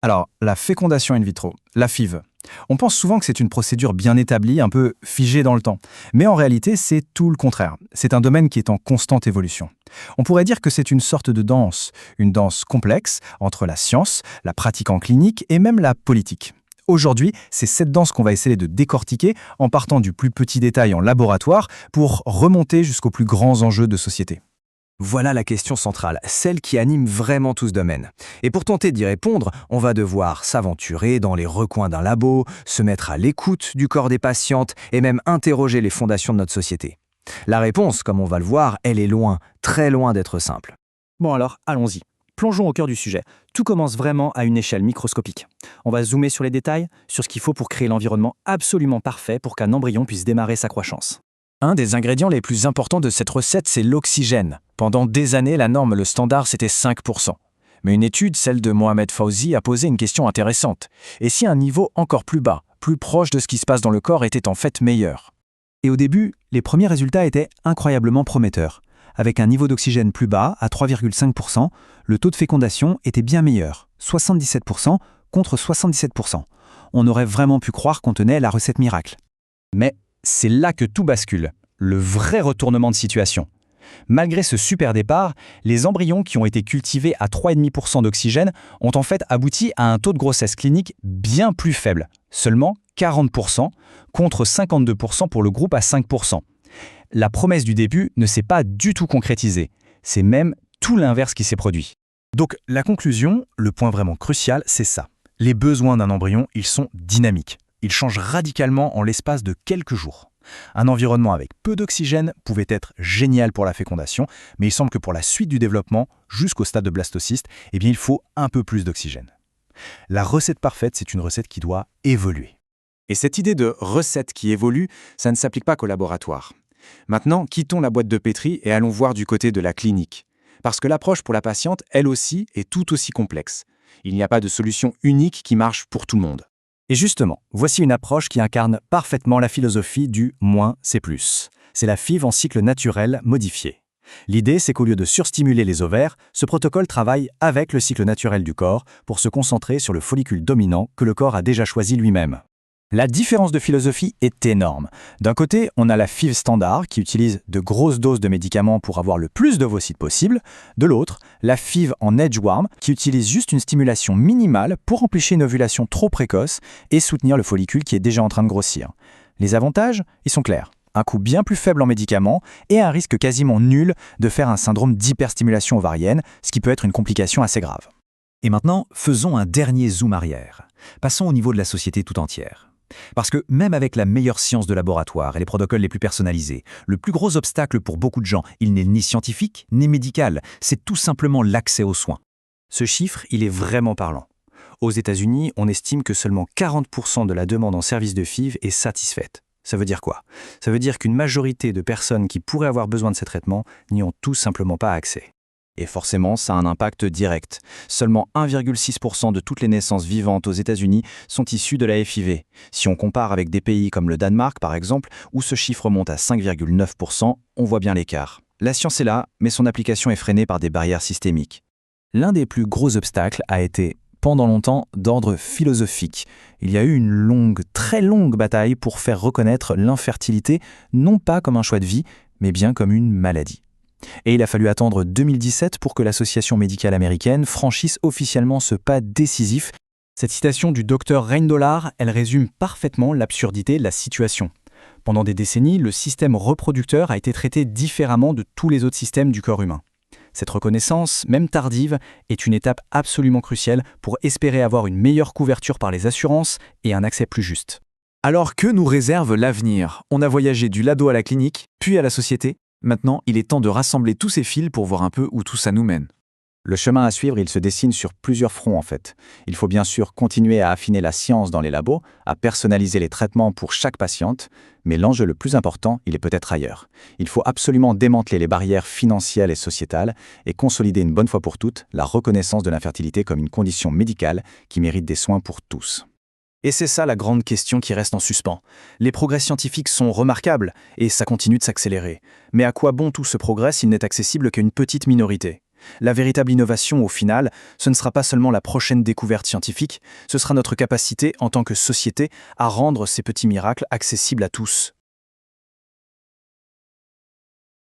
Alors, la fécondation in vitro, la FIV. On pense souvent que c'est une procédure bien établie, un peu figée dans le temps. Mais en réalité, c'est tout le contraire. C'est un domaine qui est en constante évolution. On pourrait dire que c'est une sorte de danse, une danse complexe entre la science, la pratique en clinique et même la politique. Aujourd'hui, c'est cette danse qu'on va essayer de décortiquer en partant du plus petit détail en laboratoire pour remonter jusqu'aux plus grands enjeux de société. Voilà la question centrale, celle qui anime vraiment tout ce domaine. Et pour tenter d'y répondre, on va devoir s'aventurer dans les recoins d'un labo, se mettre à l'écoute du corps des patientes et même interroger les fondations de notre société. La réponse, comme on va le voir, elle est loin, très loin d'être simple. Bon alors, allons-y. Plongeons au cœur du sujet. Tout commence vraiment à une échelle microscopique. On va zoomer sur les détails, sur ce qu'il faut pour créer l'environnement absolument parfait pour qu'un embryon puisse démarrer sa croissance. Un des ingrédients les plus importants de cette recette, c'est l'oxygène. Pendant des années, la norme, le standard, c'était 5%. Mais une étude, celle de Mohamed Fawzi, a posé une question intéressante. Et si un niveau encore plus bas, plus proche de ce qui se passe dans le corps, était en fait meilleur? Et au début, les premiers résultats étaient incroyablement prometteurs. Avec un niveau d'oxygène plus bas, à 3,5%, le taux de fécondation était bien meilleur, 77% contre 77%. On aurait vraiment pu croire qu'on tenait la recette miracle. Mais c'est là que tout bascule, le vrai retournement de situation. Malgré ce super départ, les embryons qui ont été cultivés à 3,5% d'oxygène ont en fait abouti à un taux de grossesse clinique bien plus faible, seulement 40% contre 52% pour le groupe à 5%. La promesse du début ne s'est pas du tout concrétisée, c'est même tout l'inverse qui s'est produit. Donc la conclusion, le point vraiment crucial, c'est ça. Les besoins d'un embryon, ils sont dynamiques. Ils changent radicalement en l'espace de quelques jours. Un environnement avec peu d'oxygène pouvait être génial pour la fécondation, mais il semble que pour la suite du développement, jusqu'au stade de blastocyste, eh bien, il faut un peu plus d'oxygène. La recette parfaite, c'est une recette qui doit évoluer. Et cette idée de recette qui évolue, ça ne s'applique pas qu'au laboratoire. Maintenant, quittons la boîte de pétri et allons voir du côté de la clinique. Parce que l'approche pour la patiente, elle aussi, est tout aussi complexe. Il n'y a pas de solution unique qui marche pour tout le monde. Et justement, voici une approche qui incarne parfaitement la philosophie du « moins, c'est plus ». C'est la FIV en cycle naturel modifié. L'idée, c'est qu'au lieu de surstimuler les ovaires, ce protocole travaille avec le cycle naturel du corps pour se concentrer sur le follicule dominant que le corps a déjà choisi lui-même. La différence de philosophie est énorme. D'un côté, on a la FIV standard qui utilise de grosses doses de médicaments pour avoir le plus d'ovocytes possible. De l'autre, la FIV en edgeworm qui utilise juste une stimulation minimale pour empêcher une ovulation trop précoce et soutenir le follicule qui est déjà en train de grossir. Les avantages, ils sont clairs. Un coût bien plus faible en médicaments et un risque quasiment nul de faire un syndrome d'hyperstimulation ovarienne, ce qui peut être une complication assez grave. Et maintenant, faisons un dernier zoom arrière. Passons au niveau de la société tout entière. Parce que même avec la meilleure science de laboratoire et les protocoles les plus personnalisés, le plus gros obstacle pour beaucoup de gens, il n'est ni scientifique ni médical, c'est tout simplement l'accès aux soins. Ce chiffre, il est vraiment parlant. Aux États-Unis, on estime que seulement 40% de la demande en service de FIV est satisfaite. Ça veut dire quoi? Ça veut dire qu'une majorité de personnes qui pourraient avoir besoin de ces traitements n'y ont tout simplement pas accès. Et forcément, ça a un impact direct. Seulement 1,6% de toutes les naissances vivantes aux États-Unis sont issues de la FIV. Si on compare avec des pays comme le Danemark, par exemple, où ce chiffre monte à 5,9%, on voit bien l'écart. La science est là, mais son application est freinée par des barrières systémiques. L'un des plus gros obstacles a été, pendant longtemps, d'ordre philosophique. Il y a eu une longue, très longue bataille pour faire reconnaître l'infertilité, non pas comme un choix de vie, mais bien comme une maladie. Et il a fallu attendre 2017 pour que l'Association médicale américaine franchisse officiellement ce pas décisif. Cette citation du docteur Reindollar, elle résume parfaitement l'absurdité de la situation. Pendant des décennies, le système reproducteur a été traité différemment de tous les autres systèmes du corps humain. Cette reconnaissance, même tardive, est une étape absolument cruciale pour espérer avoir une meilleure couverture par les assurances et un accès plus juste. Alors que nous réserve l'avenir? On a voyagé du lado à la clinique, puis à la société. Maintenant, il est temps de rassembler tous ces fils pour voir un peu où tout ça nous mène. Le chemin à suivre, il se dessine sur plusieurs fronts en fait. Il faut bien sûr continuer à affiner la science dans les labos, à personnaliser les traitements pour chaque patiente, mais l'enjeu le plus important, il est peut-être ailleurs. Il faut absolument démanteler les barrières financières et sociétales et consolider une bonne fois pour toutes la reconnaissance de l'infertilité comme une condition médicale qui mérite des soins pour tous. Et c'est ça la grande question qui reste en suspens. Les progrès scientifiques sont remarquables et ça continue de s'accélérer. Mais à quoi bon tout ce progrès s'il n'est accessible qu'à une petite minorité? La véritable innovation, au final, ce ne sera pas seulement la prochaine découverte scientifique, ce sera notre capacité, en tant que société, à rendre ces petits miracles accessibles à tous.